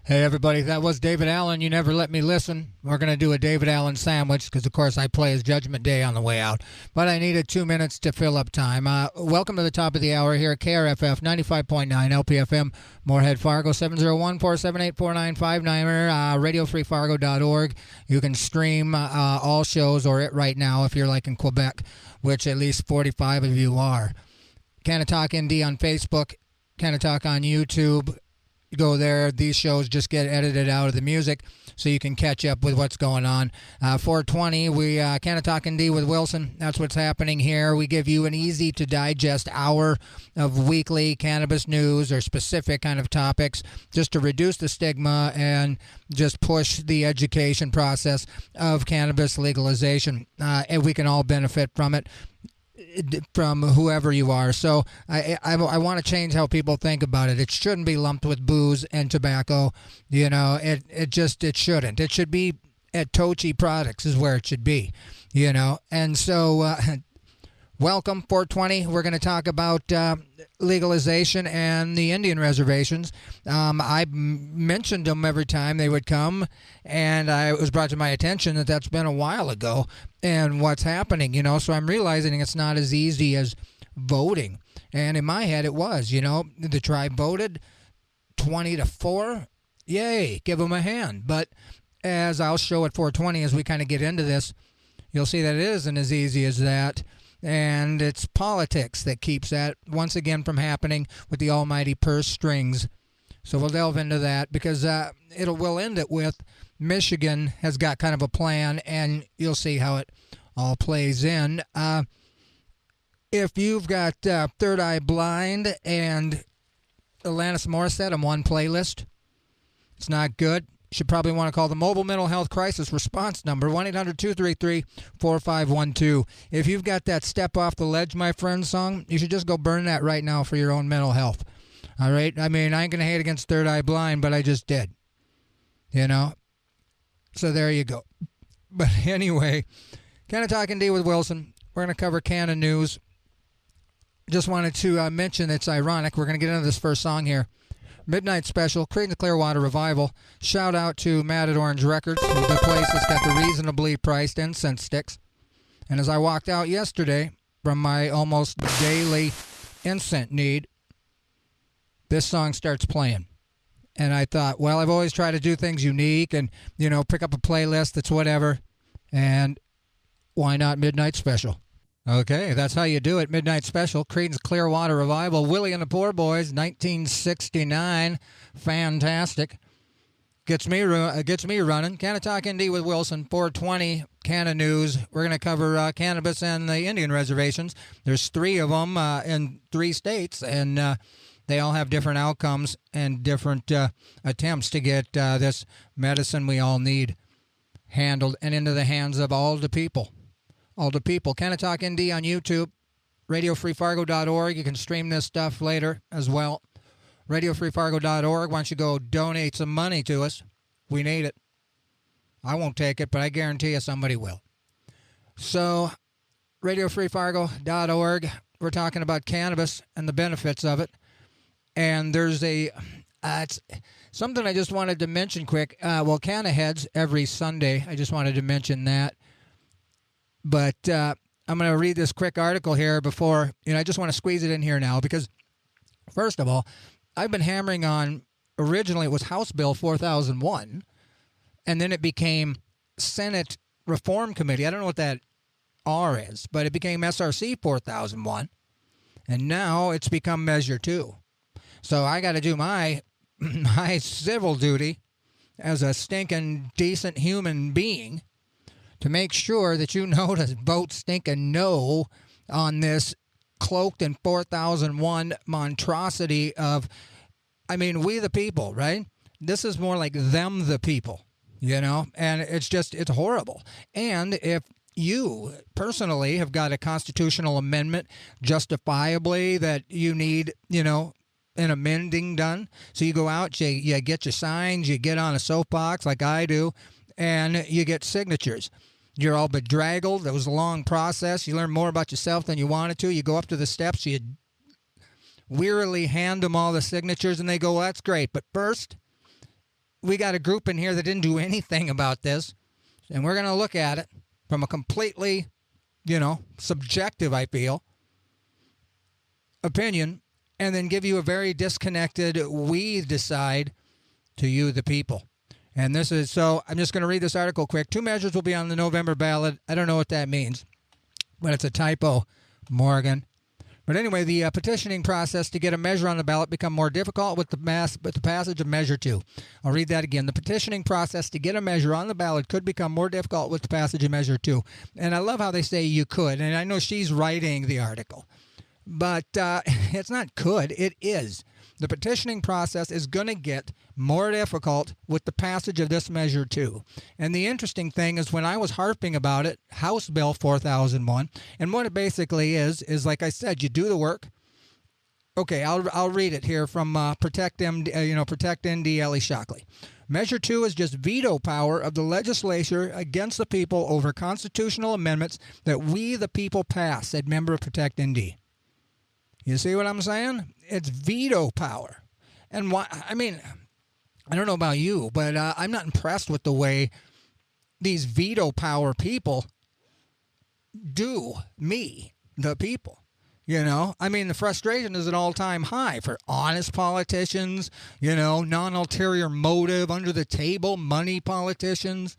Hey everybody, that was David Allen. You never let me listen. We're going to do a David Allen sandwich because, of course, I play his Judgment Day on the way out. But I needed 2 minutes to fill up time. Welcome to the top of the hour here at KRFF 95.9 LPFM, Moorhead, Fargo, 701-478-4959, RadioFreeFargo.org. You can stream all shows or it right now if you're like in Quebec, which at least 45 of you are. Canna-Talk ND on Facebook, Canna-Talk on YouTube. Go there. These shows just get edited out of the music so you can catch up with what's going on. 420, we Canna-Talk ND with Wilson. That's what's happening here. We give you an easy-to-digest hour of weekly cannabis news or specific kind of topics just to reduce the stigma and just push the education process of cannabis legalization. And we can all benefit from it, from whoever you are. So I want to change how people think about it. It shouldn't be lumped with booze and tobacco. You know, it shouldn't. It should be at Tochi Products is where it should be, you know. And so welcome 420. We're going to talk about legalization and the Indian reservations. I mentioned them every time they would come, and it was brought to my attention that that's been a while ago and what's happening, you know. So I'm realizing it's not as easy as voting. And in my head it was, you know, the tribe voted 20-4. Yay, give them a hand. But as I'll show at 420 as we kind of get into this, you'll see that it isn't as easy as that. And it's politics that keeps that, once again, from happening with the almighty purse strings. So we'll delve into that because we'll end it with Michigan has got kind of a plan, and you'll see how it all plays in. If you've got Third Eye Blind and Alanis Morissette on one playlist, it's not good. You should probably want to call the Mobile Mental Health Crisis Response Number, 1-800-233-4512. If you've got that Step Off the Ledge, My Friend song, you should just go burn that right now for your own mental health. All right? I mean, I ain't going to hate against Third Eye Blind, but I just did. You know? So there you go. But anyway, Canna-Talk ND with Wilson. We're going to cover Canna news. Just wanted to mention it's ironic. We're going to get into this first song here. Midnight Special, Creedence Clearwater Revival. Shout out to Mad at Orange Records, the place that's got the reasonably priced incense sticks. And as I walked out yesterday from my almost daily incense need, this song starts playing. And I thought, well, I've always tried to do things unique and, you know, pick up a playlist that's whatever. And why not Midnight Special? Okay, that's how you do it. Midnight Special, Creedence Clearwater Revival, Willie and the Poor Boys, 1969. Fantastic. Gets me running. Canna-Talk ND with Wilson, 420, Canna News. We're going to cover cannabis and the Indian reservations. There's 3 of them in 3 states, and they all have different outcomes and different attempts to get this medicine we all need handled and into the hands of all the people. All the people. Canna-Talk ND on YouTube, RadioFreeFargo.org. You can stream this stuff later as well. RadioFreeFargo.org. Why don't you go donate some money to us? We need it. I won't take it, but I guarantee you somebody will. So, RadioFreeFargo.org. We're talking about cannabis and the benefits of it. And there's it's something I just wanted to mention quick. Well, Canna heads every Sunday. I just wanted to mention that. But I'm going to read this quick article here before, I just want to squeeze it in here now because, first of all, I've been hammering on, originally it was House Bill 4001, and then it became Senate Reform Committee. I don't know what that R is, but it became SRC 4001, and now it's become Measure 2. So I got to do my civil duty as a stinking decent human being to make sure that you know to vote stinking no on this cloaked in 4001 monstrosity of, we the people, right? This is more like them the people, and it's horrible. And if you personally have got a constitutional amendment justifiably that you need, an amending done, so you go out, you get your signs, you get on a soapbox like I do, and you get signatures. You're all bedraggled. It was a long process. You learn more about yourself than you wanted to. You go up to the steps. You wearily hand them all the signatures, and they go, well, that's great. But first, we got a group in here that didn't do anything about this, and we're going to look at it from a completely, subjective, I feel, opinion, and then give you a very disconnected, we decide to you, the people. And this is, so I'm just going to read this article quick. 2 measures will be on the November ballot. I don't know what that means, but it's a typo, Morgan. But anyway, the petitioning process to get a measure on the ballot become more difficult with the passage of Measure 2. I'll read that again. The petitioning process to get a measure on the ballot could become more difficult with the passage of Measure 2. And I love how they say you could. And I know she's writing the article. But it's not could, it is. The petitioning process is going to get more difficult with the passage of this Measure 2. And the interesting thing is when I was harping about it, House Bill 4001, and what it basically is like I said, you do the work. Okay, I'll read it here from Protect MD, Protect ND Ellie Shockley. Measure 2 is just veto power of the legislature against the people over constitutional amendments that we, the people, pass, said member of Protect ND. You see what I'm saying? It's veto power. And why? I mean, I don't know about you, but I'm not impressed with the way these veto power people do me, the people. I mean, the frustration is an all-time high for honest politicians, non-ulterior motive, under-the-table money politicians,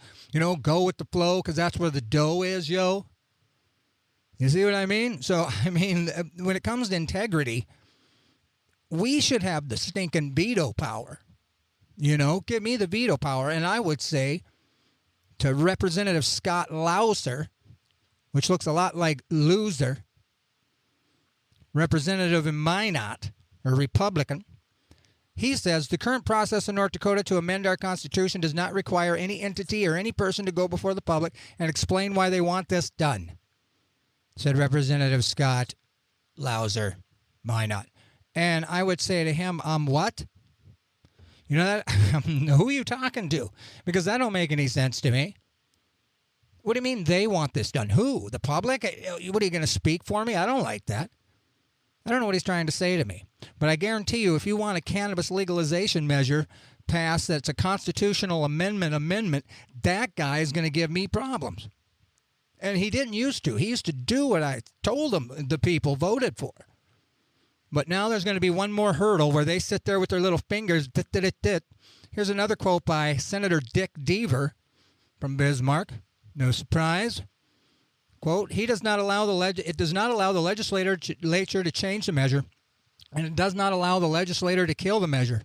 go with the flow because that's where the dough is, yo. You see what I mean? So, I mean, when it comes to integrity, we should have the stinking veto power. Give me the veto power. And I would say to Representative Scott Louser, which looks a lot like loser, Representative Minot, a Republican, he says the current process in North Dakota to amend our Constitution does not require any entity or any person to go before the public and explain why they want this done, said Representative Scott Louser, Minot. And I would say to him, what? You know that? Who are you talking to? Because that don't make any sense to me. What do you mean they want this done? Who? The public? What, are you going to speak for me? I don't like that. I don't know what he's trying to say to me. But I guarantee you, if you want a cannabis legalization measure passed that's a constitutional amendment, that guy is going to give me problems. And he didn't used to. He used to do what I told him the people voted for. But now there's going to be one more hurdle where they sit there with their little fingers. Here's another quote by Senator Dick Deaver from Bismarck. No surprise. Quote, it does not allow the legislature to change the measure, and it does not allow the legislator to kill the measure.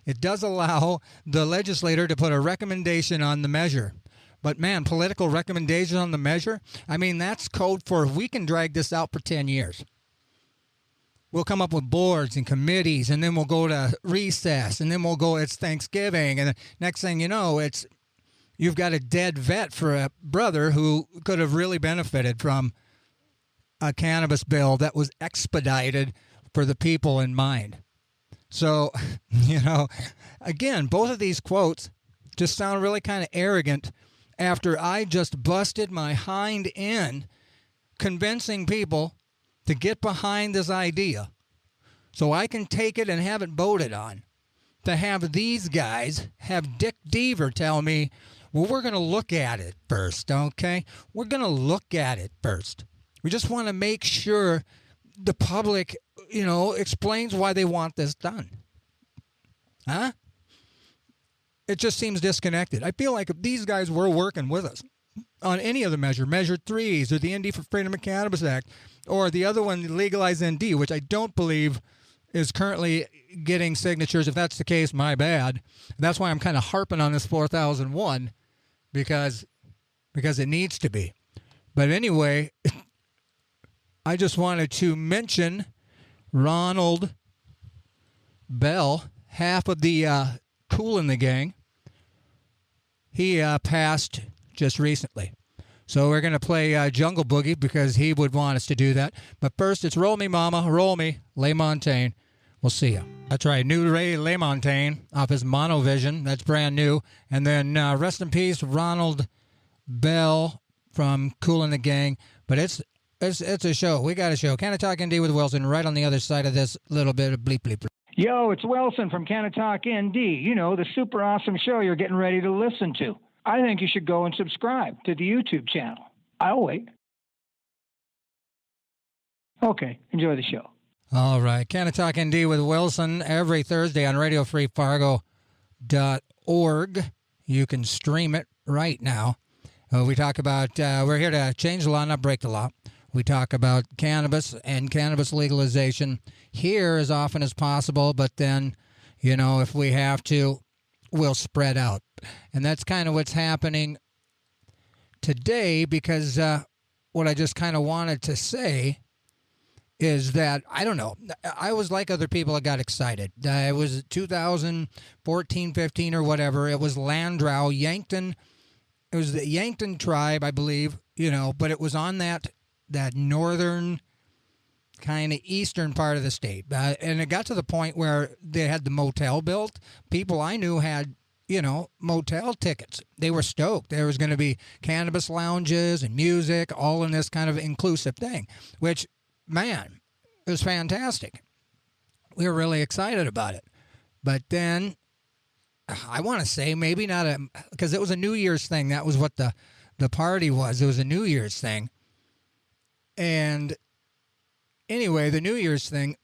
It does allow the legislator to put a recommendation on the measure. But, man, political recommendation on the measure? I mean, that's code for we can drag this out for 10 years. We'll come up with boards and committees, and then we'll go to recess, and then it's Thanksgiving, and the next thing you know, you've got a dead vet for a brother who could have really benefited from a cannabis bill that was expedited for the people in mind. So, again, both of these quotes just sound really kind of arrogant after I just busted my hind end convincing people to get behind this idea so I can take it and have it voted on. To have these guys, have Dick Deaver tell me, well, we're going to look at it first, okay? We're going to look at it first. We just want to make sure the public, explains why they want this done. Huh? It just seems disconnected. I feel like if these guys were working with us on any other measure, Measure 3s or the ND for Freedom of Cannabis Act, or the other one, Legalize ND, which I don't believe is currently getting signatures. If that's the case, my bad. That's why I'm kind of harping on this 4001 because it needs to be. But anyway, I just wanted to mention Ronald Bell, half of the Cool in the Gang. He passed just recently. So we're going to play Jungle Boogie because he would want us to do that. But first, it's Roll Me Mama, Roll Me, LaMontagne. We'll see you. That's right, new Ray LaMontagne off his Monovision. That's brand new. And then rest in peace, Ronald Bell from Cool in the Gang. But it's a show. We got a show. Canna-Talk ND with Wilson right on the other side of this little bit of bleep bleep. Yo, it's Wilson from Canna-Talk ND. You know, the super awesome show you're getting ready to listen to. I think you should go and subscribe to the YouTube channel. I'll wait. Okay, enjoy the show. All right, Canna-Talk ND with Wilson every Thursday on Radio Free Fargo.org. You can stream it right now. We talk about, we're here to change the law, not break the law. We talk about cannabis and cannabis legalization here as often as possible, but then, you know, if we have to, we'll spread out. And that's kind of what's happening today, because what I just kind of wanted to say is that, I don't know, I was like other people that got excited. It was 2014, 15 or whatever. It was Landrow, Yankton. It was the Yankton tribe, I believe, you know, but it was on that northern kind of eastern part of the state. And it got to the point where they had the motel built. People I knew had, you know, motel tickets. They were stoked. There was going to be cannabis lounges and music, all in this kind of inclusive thing, which, man, it was fantastic. We were really excited about it. But then I want to say maybe not because it was a New Year's thing. That was what the party was. It was a New Year's thing. And anyway, the New Year's thing,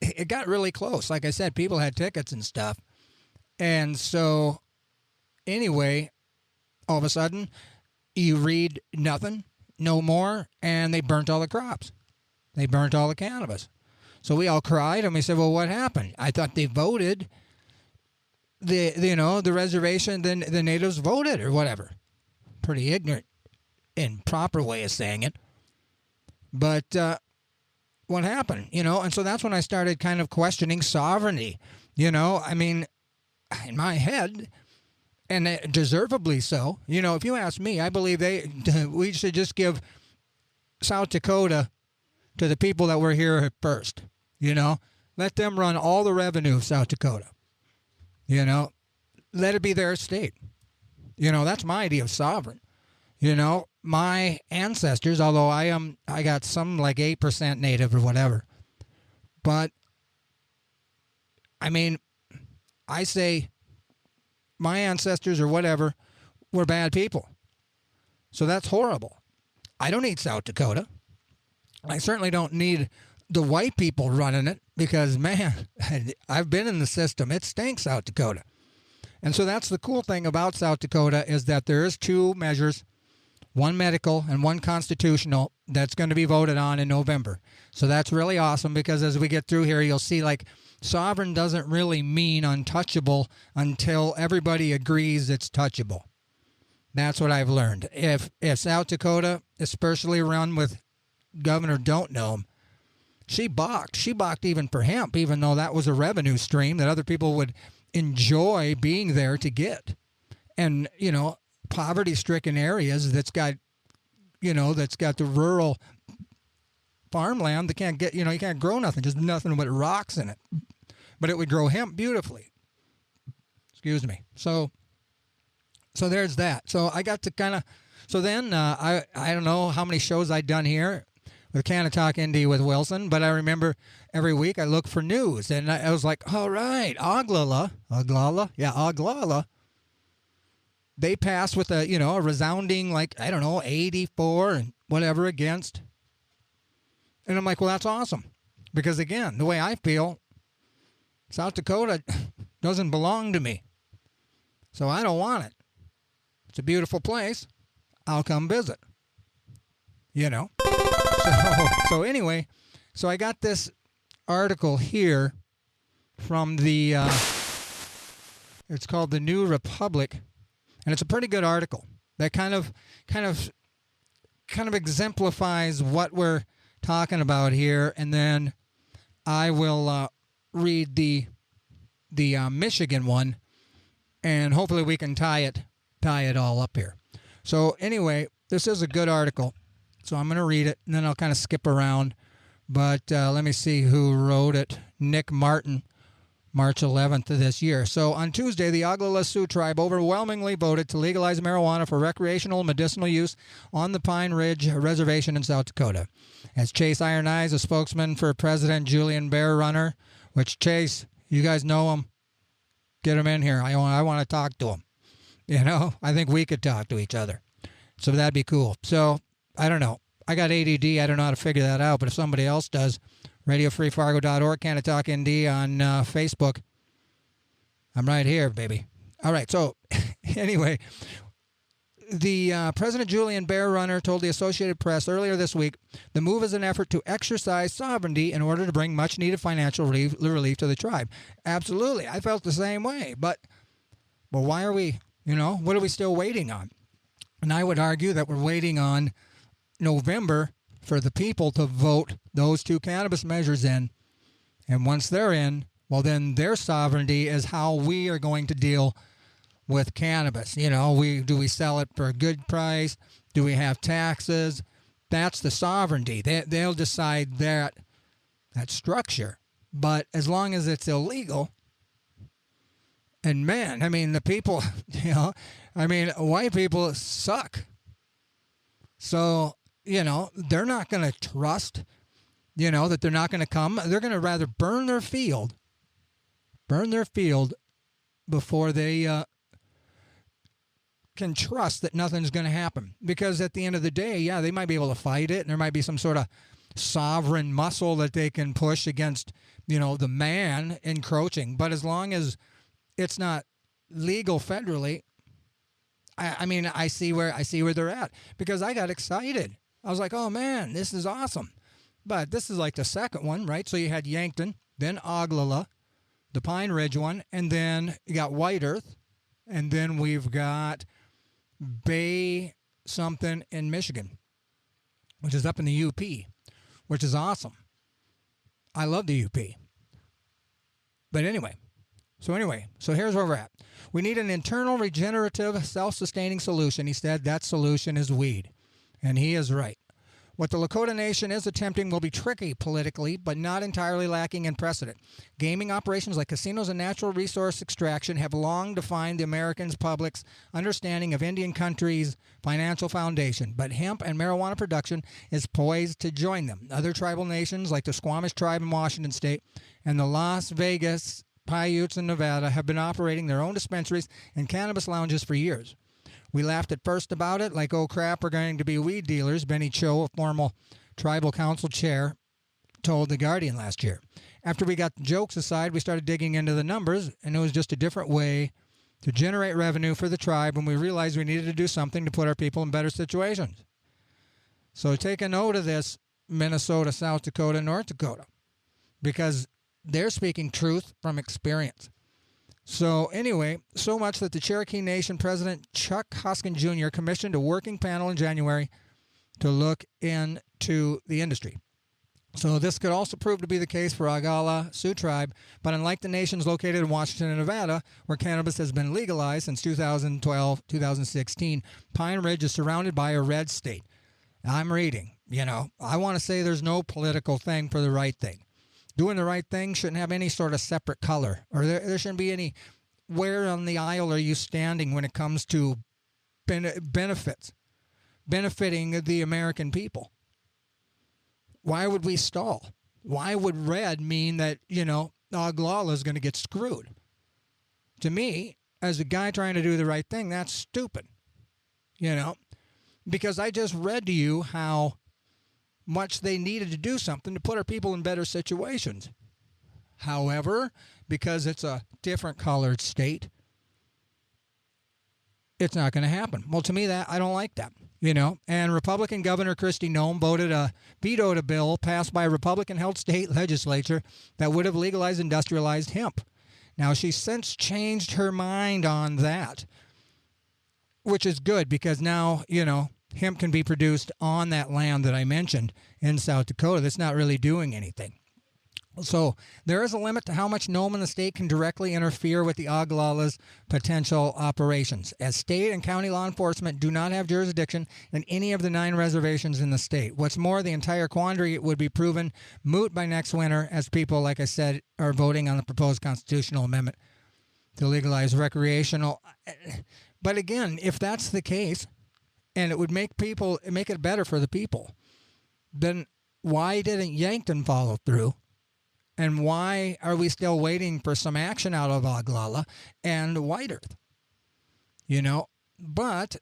it got really close. Like I said, people had tickets and stuff. And so anyway, all of a sudden, you read nothing, no more, and they burnt all the crops. They burnt all the cannabis. So we all cried, and we said, well, what happened? I thought they voted. The reservation, the natives voted or whatever. Pretty ignorant and proper way of saying it. But what happened, you know? And so that's when I started kind of questioning sovereignty. You know, I mean, in my head, and deservedly so, you know, if you ask me, I believe we should just give South Dakota to the people that were here at first, you know? Let them run all the revenue of South Dakota. You know? Let it be their state. You know, that's my idea of sovereign. You know, my ancestors, although I got some like 8% native or whatever. But, I mean, I say my ancestors or whatever were bad people. So that's horrible. I don't need South Dakota. I certainly don't need the white people running it because, man, I've been in the system. It stinks, South Dakota. And so that's the cool thing about South Dakota is that there is two measures, one medical and one constitutional, that's going to be voted on in November. So that's really awesome because as we get through here, you'll see like sovereign doesn't really mean untouchable until everybody agrees it's touchable. That's what I've learned. If South Dakota, especially run with Governor Don't Know Him, she balked even for hemp, even though that was a revenue stream that other people would enjoy being there to get. And, you know, poverty-stricken areas that's got the rural farmland that can't get, you know, you can't grow nothing, just nothing but rocks in it. But it would grow hemp beautifully. Excuse me. So there's that. So I got to kind of, so then I don't know how many shows I'd done here with Canna-Talk ND with Wilson, but I remember every week I looked for news, and I was like, all right, Oglala, they passed with a resounding, like, I don't know, 84 and whatever against. And I'm like, well, that's awesome. Because, again, the way I feel, South Dakota doesn't belong to me. So I don't want it. It's a beautiful place. I'll come visit. You know? So anyway, so I got this article here from the, it's called The New Republic. And it's a pretty good article that kind of exemplifies what we're talking about here. And then I will read the Michigan one, and hopefully we can tie it all up here. So anyway, this is a good article. So I'm going to read it, and then I'll kind of skip around. But let me see who wrote it. Nick Martin. March 11th of this year. So on Tuesday, the Oglala Sioux tribe overwhelmingly voted to legalize marijuana for recreational and medicinal use on the Pine Ridge Reservation in South Dakota. As Chase Iron Eyes, a spokesman for President Julian Bear Runner, which Chase, You guys know them. Get them in here. I want to talk to them. I think we could talk to each other. So that'd be cool. So, I don't know. I got ADD. I don't know how to figure that out. But if somebody else does, RadioFreeFargo.org, Canna-Talk ND on Facebook. I'm right here, baby. All right. So, anyway, the President Julian Bear Runner told the Associated Press earlier this week the move is an effort to exercise sovereignty in order to bring much-needed financial relief to the tribe. Absolutely. I felt the same way. But why are we, what are we still waiting on? And I would argue that we're waiting on November for the people to vote those two cannabis measures in. And once they're in, well, then their sovereignty is how we are going to deal with cannabis. Do we sell it for a good price? Do we have taxes? That's the sovereignty. They'll decide that structure. But as long as it's illegal, and man, the people, white people suck. So, they're not going to trust, that they're not going to come. They're going to rather burn their field before they can trust that nothing's going to happen. Because at the end of the day, yeah, they might be able to fight it, and there might be some sort of sovereign muscle that they can push against, the man encroaching. But as long as it's not legal federally, I see where they're at, because I got excited. I was like, oh man, this is awesome. But this is like the second one, right? So you had Yankton, then Oglala, the Pine Ridge one, and then you got White Earth, and then we've got Bay something in Michigan, which is up in the UP, which is awesome. I love the UP. But anyway, so here's where we're at. We need an internal, regenerative, self-sustaining solution. He said that solution is weed. And he is right. What the Lakota Nation is attempting will be tricky politically, but not entirely lacking in precedent. Gaming operations like casinos and natural resource extraction have long defined the American public's understanding of Indian country's financial foundation, but hemp and marijuana production is poised to join them. Other tribal nations like the Squamish tribe in Washington state and the Las Vegas Paiutes in Nevada have been operating their own dispensaries and cannabis lounges for years. We laughed at first about it, like, oh crap, we're going to be weed dealers, Benny Cho, a former tribal council chair, told The Guardian last year. After we got the jokes aside, we started digging into the numbers, and it was just a different way to generate revenue for the tribe, and we realized we needed to do something to put our people in better situations. So take a note of this, Minnesota, South Dakota, North Dakota, because they're speaking truth from experience. So anyway, so much that the Cherokee Nation President Chuck Hoskin Jr. commissioned a working panel in January to look into the industry. So this could also prove to be the case for Oglala Sioux Tribe, but unlike the nations located in Washington and Nevada, where cannabis has been legalized since 2012-2016, Pine Ridge is surrounded by a red state. I'm reading, I want to say there's no political thing for the right thing. Doing the right thing shouldn't have any sort of separate color, or there shouldn't be any, where on the aisle are you standing when it comes to benefiting the American people? Why would we stall? Why would red mean that, Oglala is going to get screwed? To me, as a guy trying to do the right thing, that's stupid, because I just read to you how much they needed to do something to put our people in better situations. However, because it's a different colored state, it's not going to happen. Well, to me, I don't like that, And Republican Governor Kristi Noem vetoed a bill passed by a Republican-held state legislature that would have legalized industrialized hemp. Now, she's since changed her mind on that, which is good because now, hemp can be produced on that land that I mentioned in South Dakota that's not really doing anything. So there is a limit to how much Noem and the state can directly interfere with the Oglala's potential operations, as state and county law enforcement do not have jurisdiction in any of the 9 reservations in the state. What's more, the entire quandary would be proven moot by next winter, as people, like I said, are voting on the proposed constitutional amendment to legalize recreational. But again, if that's the case, and it would make it better for the people, then why didn't Yankton follow through And why are we still waiting for some action out of Oglala and White Earth? But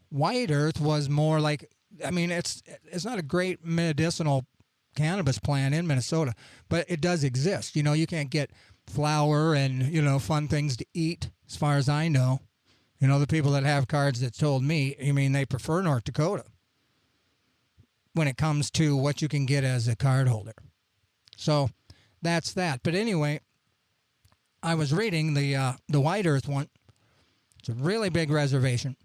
White Earth was more like, it's not a great medicinal cannabis plant in Minnesota, but it does exist. You can't get flour and, fun things to eat as far as I know. The people that have cards that told me, they prefer North Dakota when it comes to what you can get as a card holder. So that's that. But anyway, I was reading the White Earth one. It's a really big reservation.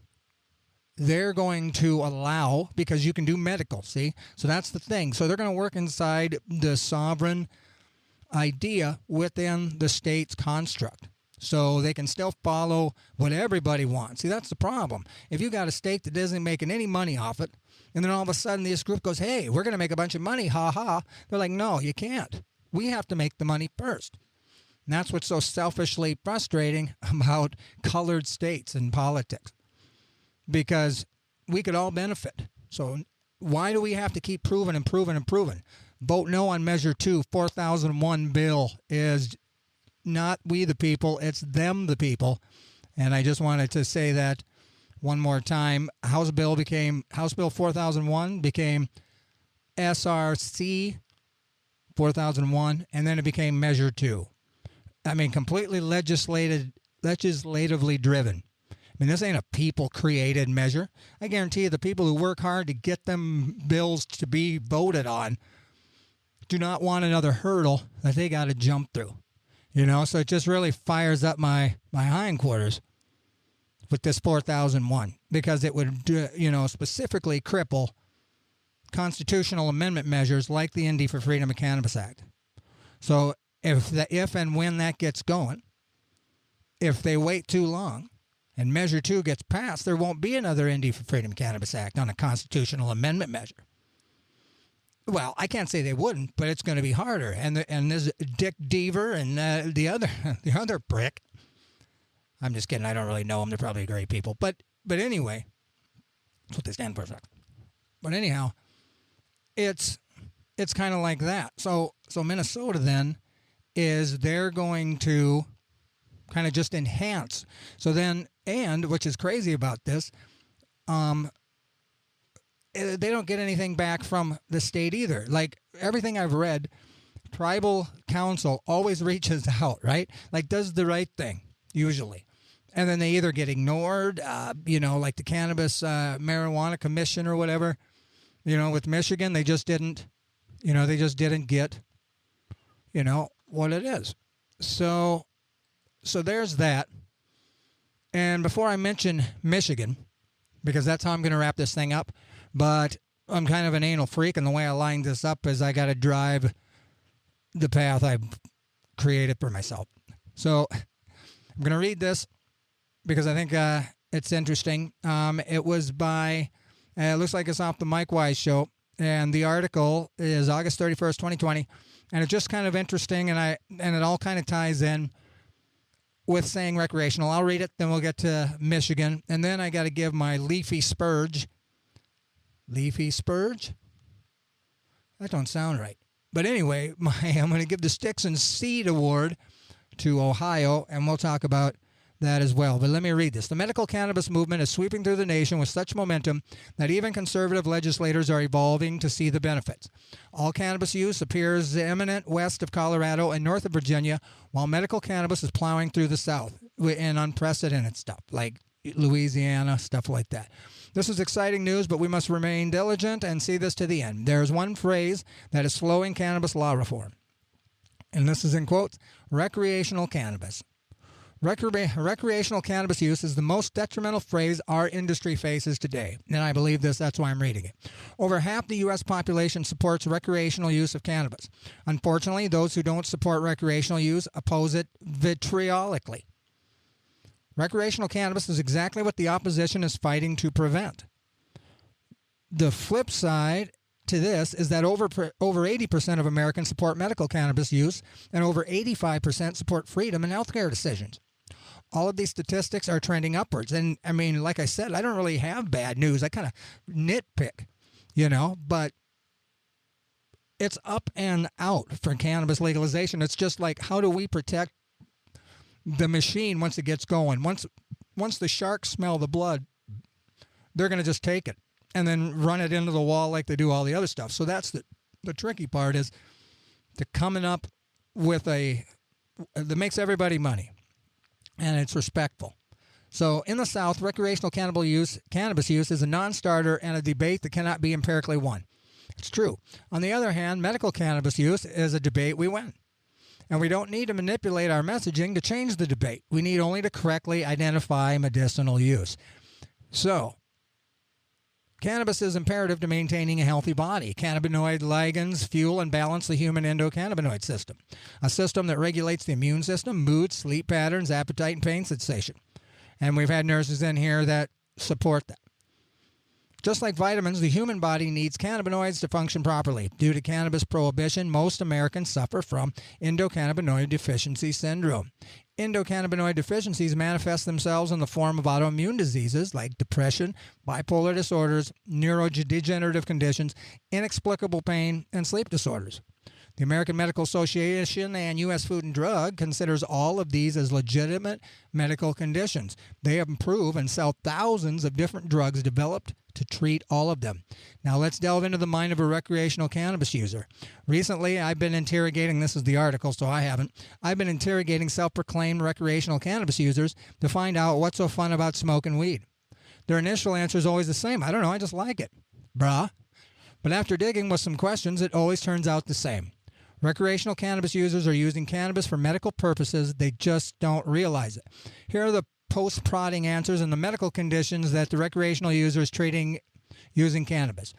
They're going to allow, because you can do medical, see? So that's the thing. So they're going to work inside the sovereign idea within the state's construct. So they can still follow what everybody wants. See, that's the problem. If you got a state that isn't making any money off it, and then all of a sudden this group goes, hey, we're going to make a bunch of money, ha. They're like, no, you can't. We have to make the money first. And that's what's so selfishly frustrating about colored states in politics. Because we could all benefit. So why do we have to keep proving and proving and proving? Vote no on Measure 2, 4001 bill is not we the people, it's them the people. And I just wanted to say that one more time. House Bill 4001 became SRC 4001, and then it became Measure 2. Completely legislatively driven. This ain't a people-created measure. I guarantee you the people who work hard to get them bills to be voted on do not want another hurdle that they got to jump through. So it just really fires up my hindquarters with this 4001, because it would, specifically cripple constitutional amendment measures like the ND for Freedom of Cannabis Act. So if and when that gets going, if they wait too long, and Measure 2 gets passed, there won't be another ND for Freedom Cannabis Act on a constitutional amendment measure. Well, I can't say they wouldn't, but it's going to be harder. And there's Dick Deaver and the other prick. I'm just kidding. I don't really know them. They're probably great people. But anyway, that's what they stand for. But anyhow, it's kind of like that. So Minnesota then they're going to kind of just enhance. So then, and which is crazy about this, they don't get anything back from the state either. Like everything I've read, tribal council always reaches out, right? Like does the right thing, usually. And then they either get ignored, like the Cannabis Marijuana Commission or whatever. With Michigan, they just didn't get, what it is. So there's that. And before I mention Michigan, because that's how I'm going to wrap this thing up, but I'm kind of an anal freak, and the way I lined this up is I got to drive the path I've created for myself. So I'm going to read this because I think it's interesting. It was by, it looks like it's off the Mike Wise show, and the article is August 31st, 2020, and it's just kind of interesting, and it all kind of ties in with saying recreational. I'll read it, then we'll get to Michigan, and then I got to give my leafy spurge. Leafy spurge? That don't sound right. But anyway, I'm going to give the Sticks and Seed Award to Ohio, and we'll talk about that as well. But let me read this. The medical cannabis movement is sweeping through the nation with such momentum that even conservative legislators are evolving to see the benefits. All cannabis use appears imminent west of Colorado and north of Virginia, while medical cannabis is plowing through the south in unprecedented stuff like Louisiana, stuff like that. This is exciting news, but we must remain diligent and see this to the end. There is one phrase that is slowing cannabis law reform, and this is in quotes, recreational cannabis. Recreational cannabis use is the most detrimental phrase our industry faces today, and I believe this, that's why I'm reading it. Over half the U.S. population supports recreational use of cannabis. Unfortunately, those who don't support recreational use oppose it vitriolically. Recreational cannabis is exactly what the opposition is fighting to prevent. The flip side to this is that over 80% of Americans support medical cannabis use, and over 85% support freedom in healthcare decisions. All of these statistics are trending upwards. And I mean, like I said, I don't really have bad news. I kind of nitpick, but It's up and out for cannabis legalization. It's just like, how do we protect the machine once it gets going? Once the sharks smell the blood, they're going to just take it and then run it into the wall like they do all the other stuff. So that's the tricky part, is to coming up with that makes everybody money and it's respectful. So in the South, recreational cannabis use is a non-starter and a debate that cannot be empirically won. It's true. On the other hand, medical cannabis use is a debate we win. And we don't need to manipulate our messaging to change the debate. We need only to correctly identify medicinal use. So, cannabis is imperative to maintaining a healthy body. Cannabinoid ligands fuel and balance the human endocannabinoid system, a system that regulates the immune system, mood, sleep patterns, appetite, and pain sensation. And we've had nurses in here that support that. Just like vitamins, the human body needs cannabinoids to function properly. Due to cannabis prohibition, most Americans suffer from endocannabinoid deficiency syndrome. Endocannabinoid deficiencies manifest themselves in the form of autoimmune diseases like depression, bipolar disorders, neurodegenerative conditions, inexplicable pain, and sleep disorders. The American Medical Association and U.S. Food and Drug considers all of these as legitimate medical conditions. They approve and sell thousands of different drugs developed to treat all of them. Now let's delve into the mind of a recreational cannabis user. Recently, I've been interrogating, this is the article, so I haven't. I've been interrogating self-proclaimed recreational cannabis users to find out what's so fun about smoking weed. Their initial answer is always the same. I don't know, I just like it. Bruh. But after digging with some questions, it always turns out the same. Recreational cannabis users are using cannabis for medical purposes. They just don't realize it. Here are the post-prodding answers and the medical conditions that the recreational user is treating using cannabis.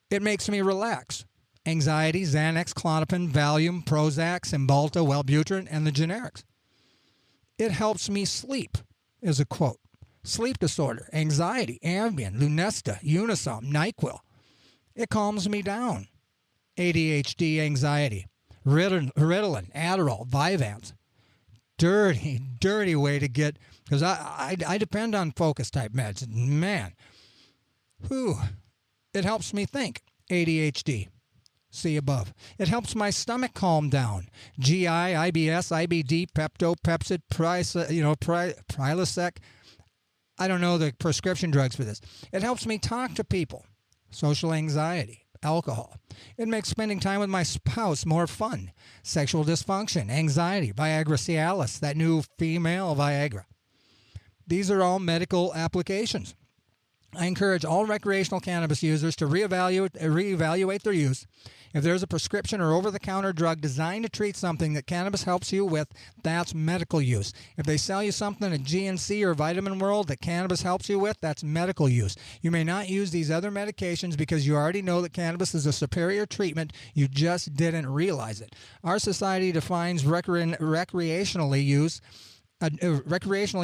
It makes me relax. Anxiety, Xanax, Klonopin, Valium, Prozac, Cymbalta, Wellbutrin, and the generics. It helps me sleep, is a quote. Sleep disorder, anxiety, Ambien, Lunesta, Unisom, NyQuil. It calms me down. ADHD, anxiety, Ritalin, Adderall, Vyvanse. Dirty way to get, because I depend on focus type meds. Man, it helps me think. ADHD, see above. It helps my stomach calm down. GI, IBS, IBD, Pepto, Pepcid, Prilosec. I don't know the prescription drugs for this. It helps me talk to people. Social anxiety. Alcohol. It makes spending time with my spouse more fun. Sexual dysfunction, anxiety, Viagra Cialis, that new female Viagra. These are all medical applications. I encourage all recreational cannabis users to reevaluate their use. If there's a prescription or over-the-counter drug designed to treat something that cannabis helps you with, that's medical use. If they sell you something at GNC or Vitamin World that cannabis helps you with, that's medical use. You may not use these other medications because you already know that cannabis is a superior treatment. You just didn't realize it. Our society defines recreationally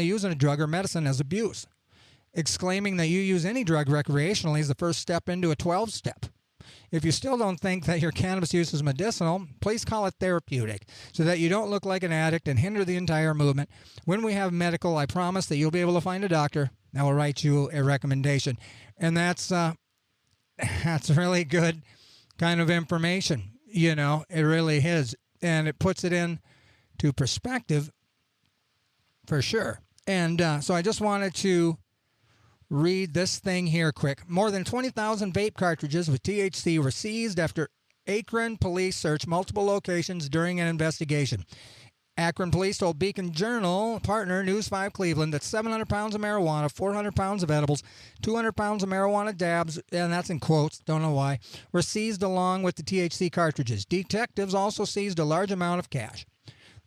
using a drug or medicine as abuse. Exclaiming that you use any drug recreationally is the first step into a 12-step. If you still don't think that your cannabis use is medicinal, please call it therapeutic so that you don't look like an addict and hinder the entire movement. When we have medical, I promise that you'll be able to find a doctor that will write you a recommendation. And that's really good kind of information. You know, it really is. And it puts it into perspective for sure. And so I just wanted to read this thing here quick. More than 20,000 vape cartridges with THC were seized after Akron police searched multiple locations during an investigation. Akron police told Beacon Journal partner News 5 Cleveland that 700 pounds of marijuana, 400 pounds of edibles, 200 pounds of marijuana dabs, and that's in quotes, don't know why, were seized along with the THC cartridges. Detectives also seized a large amount of cash.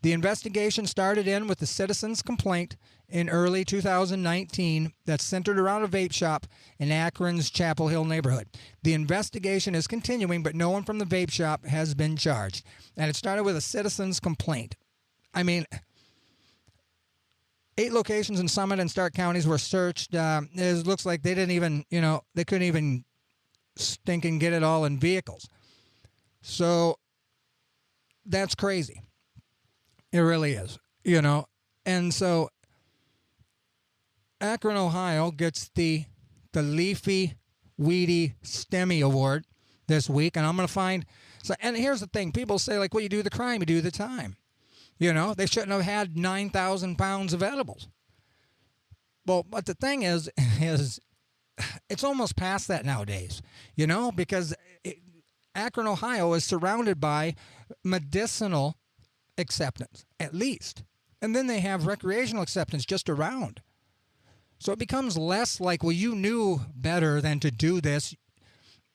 The investigation started with a citizen's complaint in early 2019 that centered around a vape shop in Akron's Chapel Hill neighborhood. The investigation is continuing, but no one from the vape shop has been charged. And it started with a citizen's complaint. I mean, 8 locations in Summit and Stark counties were searched. It looks like they didn't even, they couldn't even stinking get it all in vehicles. So that's crazy. It really is, And so Akron, Ohio gets the Leafy Weedy STEMI Award. this week, and I'm going to find. So, and here's the thing: people say, like, well, you do the crime, you do the time. You know, they shouldn't have had 9,000 pounds of edibles. Well, but the thing is it's almost past that nowadays, you know, because Akron, Ohio is surrounded by medicinal acceptance, at least. And then they have recreational acceptance just around. So it becomes less like, well, you knew better than to do this.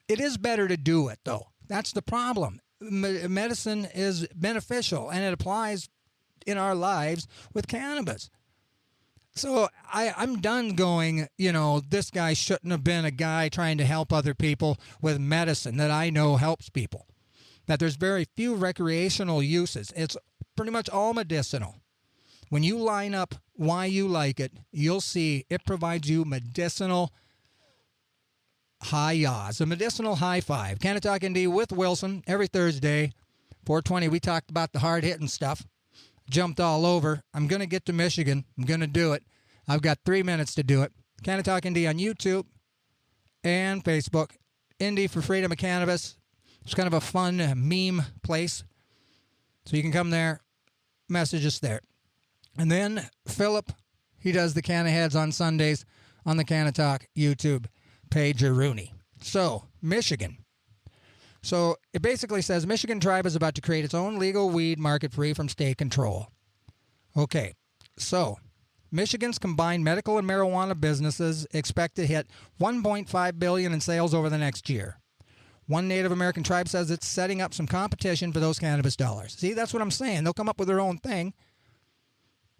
It is better to do it, though. That's the problem. Medicine is beneficial, and it applies in our lives with cannabis. So I'm done going, you know, this guy shouldn't have been a guy trying to help other people with medicine that I know helps people. That there's very few recreational uses. It's pretty much all medicinal. When you line up why you like it, you'll see it provides you medicinal hi-yas, a medicinal high five. Canna-Talk ND with Wilson every Thursday, 4:20. We talked about the hard-hitting stuff. Jumped all over. I'm going to get to Michigan. I'm going to do it. I've got 3 minutes to do it. Canna-Talk ND on YouTube and Facebook. ND for Freedom of Cannabis. It's kind of a fun meme place. So you can come there, message us there. And then Philip, he does the Canna Heads on Sundays on the Canna-Talk YouTube page. Rooney. So, Michigan. So it basically says Michigan tribe is about to create its own legal weed market free from state control. Okay, so Michigan's combined medical and marijuana businesses expect to hit $1.5 billion in sales over the next year. One Native American tribe says it's setting up some competition for those cannabis dollars. See, that's what I'm saying. They'll come up with their own thing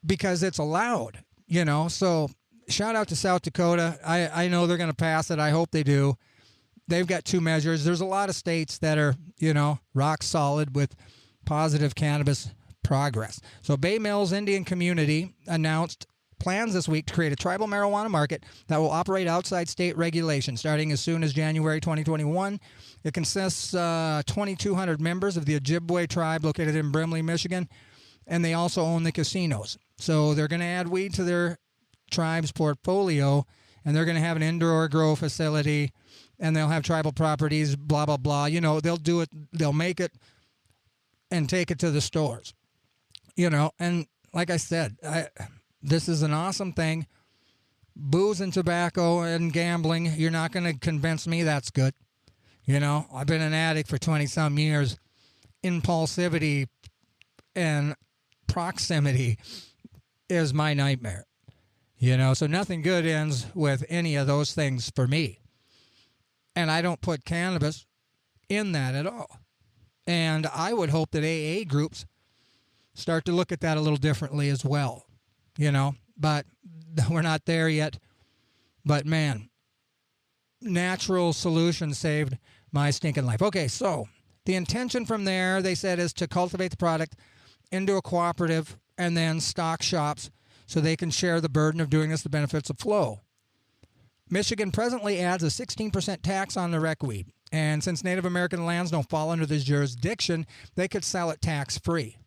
because it's allowed, you know. So shout out to South Dakota. I know they're going to pass it. I hope they do. They've got 2 measures. There's a lot of states that are, you know, rock solid with positive cannabis progress. So Bay Mills Indian Community announced plans this week to create a tribal marijuana market that will operate outside state regulation starting as soon as January 2021. It consists 2,200 members of the Ojibwe tribe located in Brimley, Michigan, and they also own the casinos. So they're going to add weed to their tribe's portfolio, and they're going to have an indoor grow facility, and they'll have tribal properties, blah, blah, blah. You know, they'll do it, they'll make it and take it to the stores. You know, and like I said, this is an awesome thing. Booze and tobacco and gambling, you're not going to convince me that's good. You know, I've been an addict for 20-some years. Impulsivity and proximity is my nightmare. You know, so nothing good ends with any of those things for me. And I don't put cannabis in that at all. And I would hope that AA groups start to look at that a little differently as well, you know. But we're not there yet. But, man, natural solution saved my stinking life. Okay, so the intention from there, they said, is to cultivate the product into a cooperative and then stock shops so they can share the burden of doing this, the benefits of flow. Michigan presently adds a 16% tax on the rec weed, and since Native American lands don't fall under this jurisdiction, they could sell it tax-free.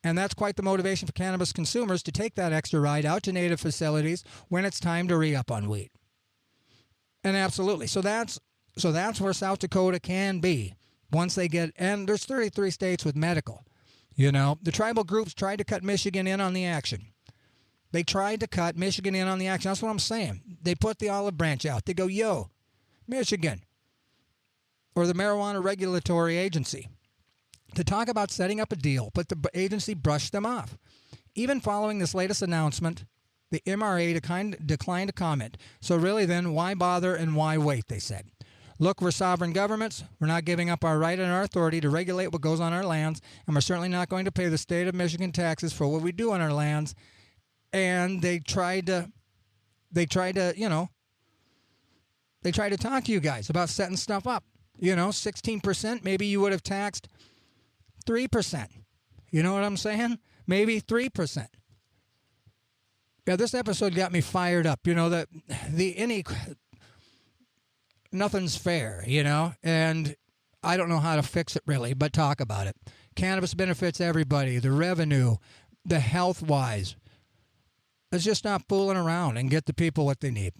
And that's quite the motivation for cannabis consumers to take that extra ride out to Native facilities when it's time to re-up on weed. And absolutely, so that's where South Dakota can be once they get, and there's 33 states with medical. You know, the tribal groups tried to cut Michigan in on the action. They tried to cut Michigan in on the action. That's what I'm saying. They put the olive branch out. They go, yo, Michigan, or the Marijuana Regulatory Agency, to talk about setting up a deal, but the agency brushed them off. Even following this latest announcement, the MRA declined to comment. So really then, why bother and why wait, they said. Look, we're sovereign governments. We're not giving up our right and our authority to regulate what goes on our lands, and we're certainly not going to pay the state of Michigan taxes for what we do on our lands. And they tried to talk to you guys about setting stuff up. You know, 16%, maybe you would have taxed 3%. You know what I'm saying? Maybe 3%. Yeah, this episode got me fired up. You know, nothing's fair, you know, and I don't know how to fix it really, but talk about it. Cannabis benefits everybody, the revenue, the health-wise. Let's just stop fooling around and get the people what they need.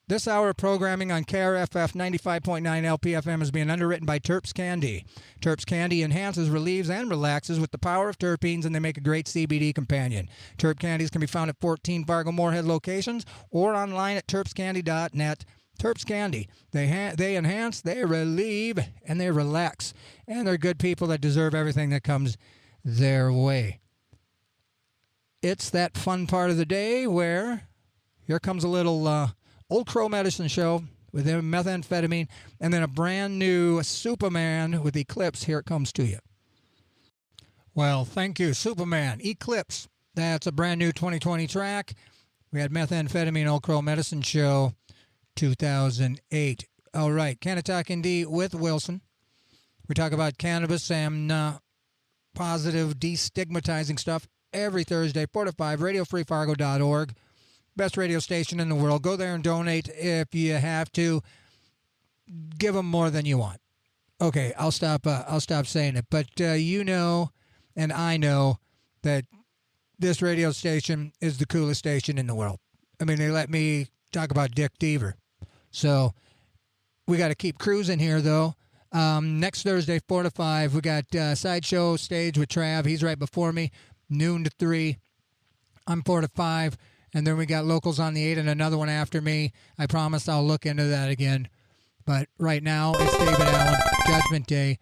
This hour of programming on KRFF 95.9 LPFM is being underwritten by Terps Candy. Terps Candy enhances, relieves, and relaxes with the power of terpenes, and they make a great CBD companion. Terp Candies can be found at 14 Fargo Moorhead locations or online at terpscandy.net. Terps Candy. They enhance, they relieve, and they relax. And they're good people that deserve everything that comes their way. It's that fun part of the day where here comes a little Old Crow Medicine Show with methamphetamine, and then a brand new Superman with Eclipse. Here it comes to you. Well, thank you, Superman. Eclipse. That's a brand new 2020 track. We had methamphetamine Old Crow Medicine Show 2008. All right, Canna-Talk ND with Wilson. We talk about cannabis and positive destigmatizing stuff every Thursday, 4 to 5, RadioFreeFargo.org. Best radio station in the world. Go there and donate if you have to. Give them more than you want. Okay, I'll stop saying it. But you know, and I know that this radio station is the coolest station in the world. I mean, they let me talk about Dick Deaver. So we got to keep cruising here, though. Next Thursday, 4 to 5, we got Sideshow Stage with Trav. He's right before me, noon to 3. I'm 4 to 5. And then we got Locals on the 8 and another one after me. I promise I'll look into that again. But right now, it's David Allen, Judgment Day.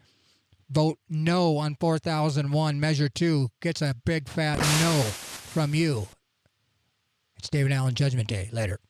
Vote no on 4001. Measure 2 gets a big fat no from you. It's David Allen, Judgment Day. Later.